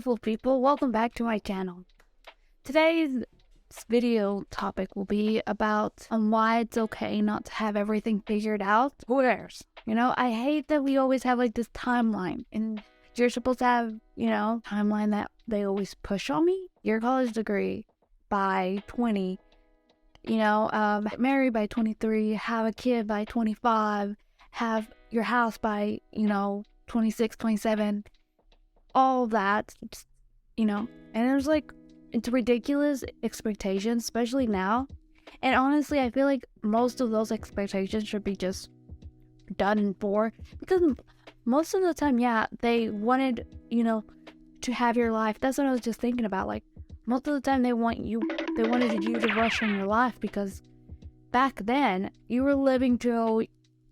Beautiful people, welcome back to my channel. Today's video topic will be about why it's okay not to have everything figured out. Who cares? I hate that we always have like this timeline, and you're supposed to have, timeline that they always push on me. Your college degree by 20, married by 23, have a kid by 25, have your house by, 26, 27. All that, and there's like, it's ridiculous expectations, especially now. And honestly, I feel like most of those expectations should be just done for, because most of the time, yeah, they wanted, to have your life. That's what I was just thinking about. Like, most of the time they wanted you to rush on your life, because back then you were living till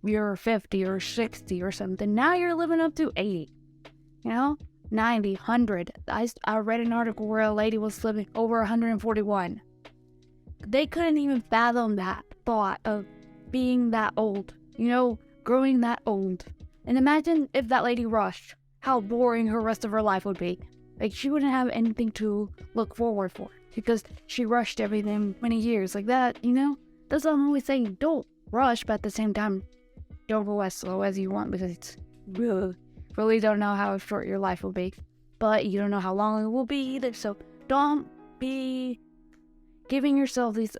you're 50 or 60 or something. Now you're living up to 80, 90, 100. I read an article where a lady was living over 141. They couldn't even fathom that thought of being that old, growing that old. And imagine if that lady rushed, how boring her rest of her life would be. Like, she wouldn't have anything to look forward for, because she rushed everything many years like that, That's what I'm always saying. Don't rush, but at the same time, don't go as slow as you want, because it's really don't know how short your life will be, but you don't know how long it will be either. So don't be giving yourself these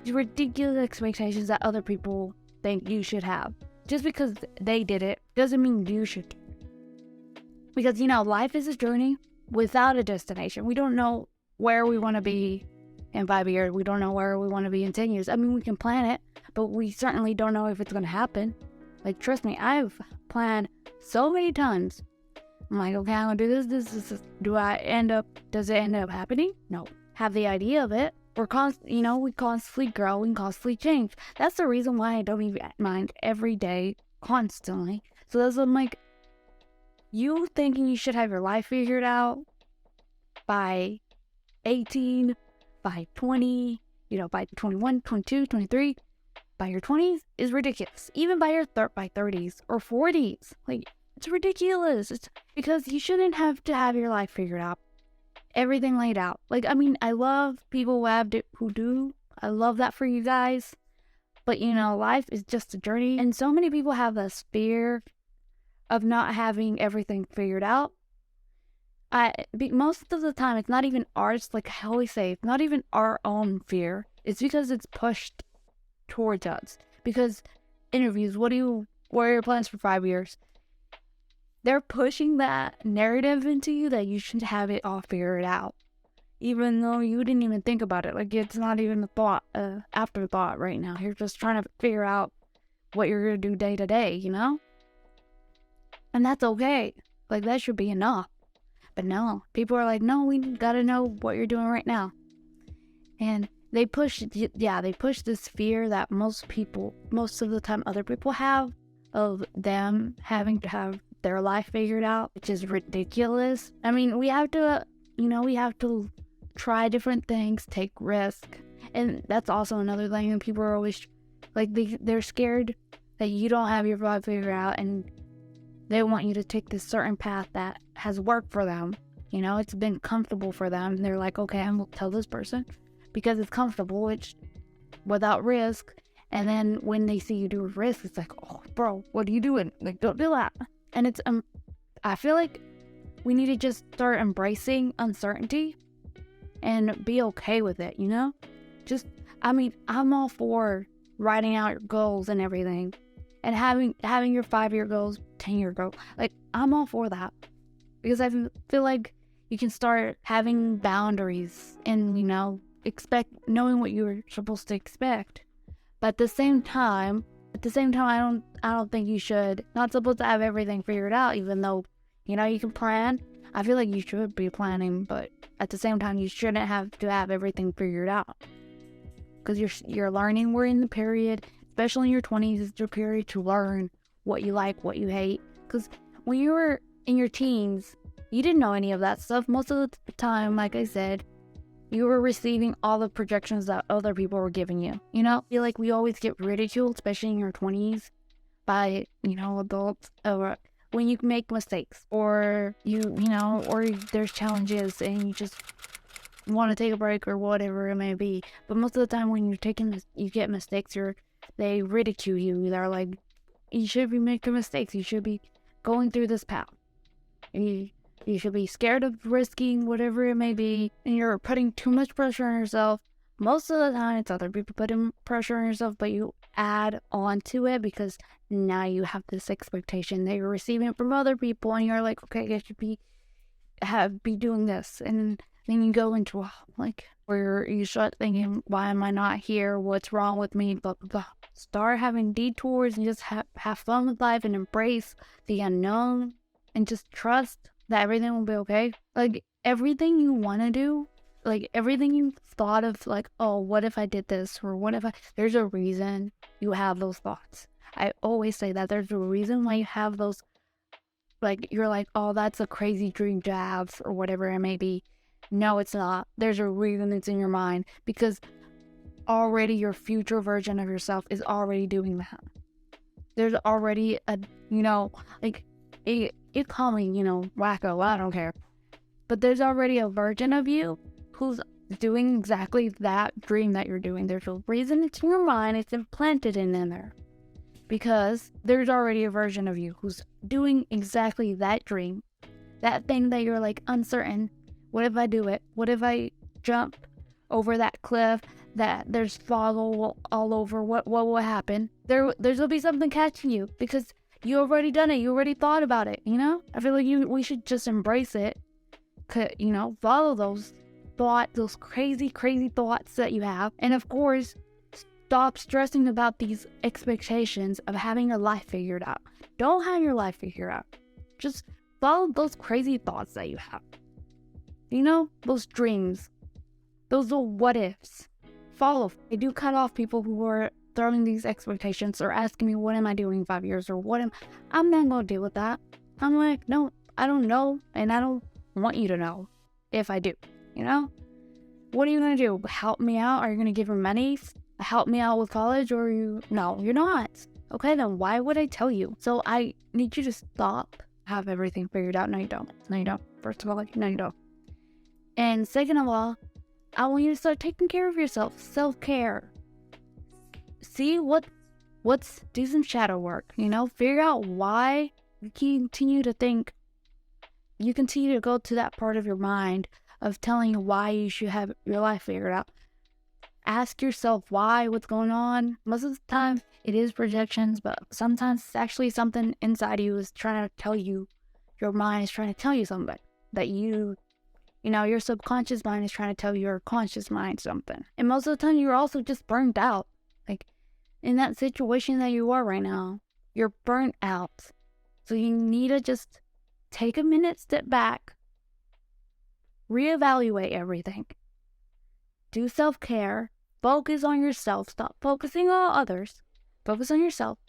ridiculous expectations that other people think you should have. Just because they did it doesn't mean you should. Because life is a journey without a destination. We don't know where we want to be in 5 years. We don't know where we want to be in 10 years. I mean, we can plan it, but we certainly don't know if it's going to happen. Like, trust me, I've planned so many times. I'm like, okay, I'm gonna do this. Does it end up happening? No. Have the idea of it. We constantly grow and constantly change. That's the reason why I don't even mind every day constantly. So that's what I'm like, you thinking you should have your life figured out by 18, by 20, by 21, 22, 23, by your 20s is ridiculous. Even by your 30s or 40s. Like, it's ridiculous. It's because you shouldn't have to have your life figured out. Everything laid out. Like, I mean, I love people who do. I love that for you guys. But, life is just a journey. And so many people have this fear of not having everything figured out. Most of the time, it's not even ours. Like, how we say, it's not even our own fear. It's because it's pushed towards us. Because interviews, what are your plans for 5 years? They're pushing that narrative into you that you should have it all figured out, even though you didn't even think about it. Like, it's not even a thought, afterthought right now. You're just trying to figure out what you're gonna do day to day, and that's okay. Like, that should be enough. But no, people are like, no, we gotta know what you're doing right now. And they push this fear that most of the time other people have, of them having to have their life figured out, which is ridiculous. I mean, we have to try different things, take risk. And that's also another thing that people are always like, they're scared that you don't have your life figured out, and they want you to take this certain path that has worked for them. It's been comfortable for them. And they're like, okay, I'm gonna tell this person because it's comfortable, it's without risk. And then when they see you do risk, it's like, oh, bro, what are you doing? Like, don't do that. And it's I feel like we need to just start embracing uncertainty and be okay with it, I'm all for writing out your goals and everything, and having your 5-year goals, 10-year goals. Like, I'm all for that, because I feel like you can start having boundaries and, knowing what you're supposed to expect. But at the same time, I don't think you should, not supposed to have everything figured out, even though, you can plan. I feel like you should be planning, but at the same time, you shouldn't have to have everything figured out. Because you're learning. We're in the period, especially in your 20s, it's your period to learn what you like, what you hate. Because when you were in your teens, you didn't know any of that stuff. Most of the time, like I said, you were receiving all the projections that other people were giving you. I feel like we always get ridiculed, especially in your 20s, by, adults, or when you make mistakes, or or there's challenges and you just want to take a break or whatever it may be. But most of the time when you get mistakes, they ridicule you. They're like, you should be making mistakes. You should be going through this path. You should be scared of risking whatever it may be, and you're putting too much pressure on yourself. Most of the time, it's other people putting pressure on yourself, but you add on to it because now you have this expectation that you're receiving from other people, and you're like, okay, I should be doing this, and then you go into where you start thinking, why am I not here? What's wrong with me? Blah blah blah. Start having detours and just have fun with life and embrace the unknown and just trust that everything will be okay. Like everything you want to do, like everything you thought of, like, oh, what if I did this, or what if there's a reason you have those thoughts. I always say that there's a reason why you have those. Like, you're like, oh, that's a crazy dream to have, or whatever it may be. No, it's not. There's a reason it's in your mind, because already your future version of yourself is already doing that. There's already a, like, it call me, wacko, I don't care. But there's already a version of you who's doing exactly that dream that you're doing. There's a reason it's in your mind. It's implanted in there. Because there's already a version of you who's doing exactly that dream, that thing that you're like uncertain. What if I do it? What if I jump over that cliff that there's fog all over? What will happen? There's will be something catching you because you already done it. You already thought about it. I feel like we should just embrace it. Follow those thoughts, those crazy thoughts that you have, and of course, stop stressing about these expectations of having your life figured out. Don't have your life figured out. Just follow those crazy thoughts that you have. Those dreams. Those little what ifs. Follow. I do cut off people who are throwing these expectations or asking me, what am I doing in 5 years? Or I'm not going to deal with that. I'm like, no, I don't know. And I don't want you to know if I do. What are you going to do? Help me out? Are you going to give me money? Help me out with college, or no, you're not. Okay, then why would I tell you? So I need you to stop, have everything figured out. No, you don't. First of all, no, you don't. And second of all, I want you to start taking care of yourself. Self-care. See do some shadow work, figure out why you continue to think, you continue to go to that part of your mind of telling you why you should have your life figured out. Ask yourself why, what's going on. Most of the time, it is projections, but sometimes it's actually something inside you is trying to tell you, your mind is trying to tell you something. That your subconscious mind is trying to tell your conscious mind something. And most of the time, you're also just burnt out. Like, in that situation that you are right now, you're burnt out. So you need to just take a minute, step back, reevaluate everything. Do self-care. Focus on yourself. Stop focusing on others. Focus on yourself.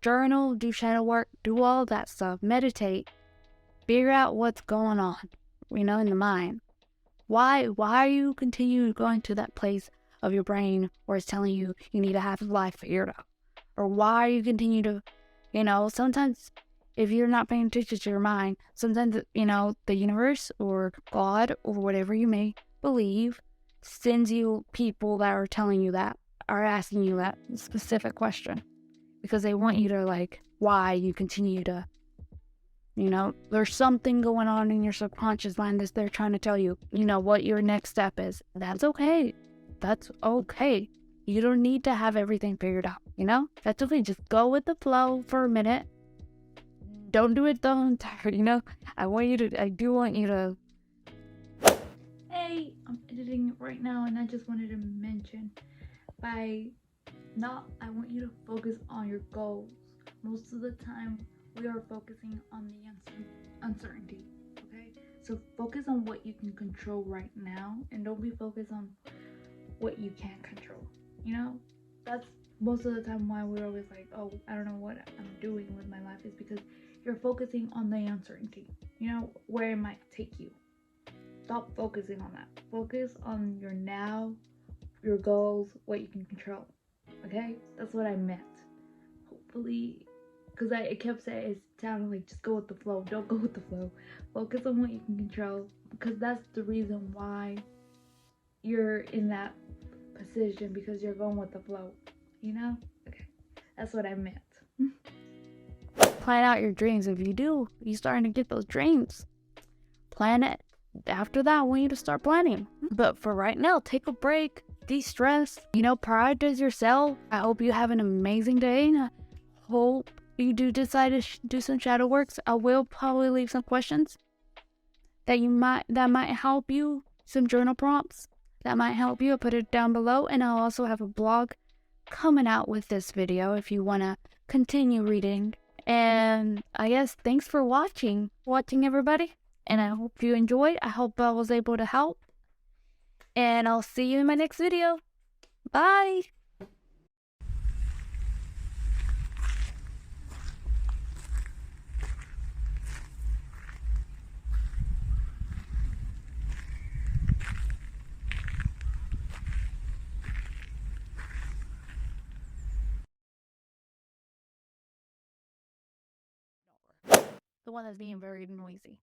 Journal, do shadow work, do all that stuff. Meditate. Figure out what's going on, in the mind. Why are you continue going to that place of your brain where it's telling you need to have life figured out? Or why you continue to, sometimes if you're not paying attention to your mind, sometimes, the universe or God or whatever you may believe sends you people that are telling you that, are asking you that specific question, because they want you to, why you continue to, there's something going on in your subconscious mind that they're trying to tell you, what your next step is. That's okay. You don't need to have everything figured out, That's okay. Just go with the flow for a minute. Don't do it the entire, I do want you to. Hey, I'm editing it right now, and I just wanted to mention, I want you to focus on your goals. Most of the time, we are focusing on the uncertainty, okay? So focus on what you can control right now, and don't be focused on what you can't control, That's most of the time why we're always like, oh, I don't know what I'm doing with my life, is because you're focusing on the uncertainty, where it might take you. Stop focusing on that. Focus on your now, your goals, what you can control. Okay? That's what I meant. Hopefully because I kept saying it sounded like just go with the flow. Don't go with the flow. Focus on what you can control, because that's the reason why you're in that position, because you're going with the flow. You know? Okay, that's what I meant. Plan out your dreams. If you do, you starting to get those dreams. Plan it. After that, I want you to start planning. But for right now, take a break, de-stress, prioritize yourself. I hope you have an amazing day, and I hope you do decide to do some shadow works. I will probably leave some questions that might help you, some journal prompts that might help you. I'll put it down below, and I'll also have a blog coming out with this video if you want to continue reading. And I guess thanks for watching everybody. And I hope you enjoyed. I hope I was able to help. And I'll see you in my next video. Bye! The one that's being very noisy.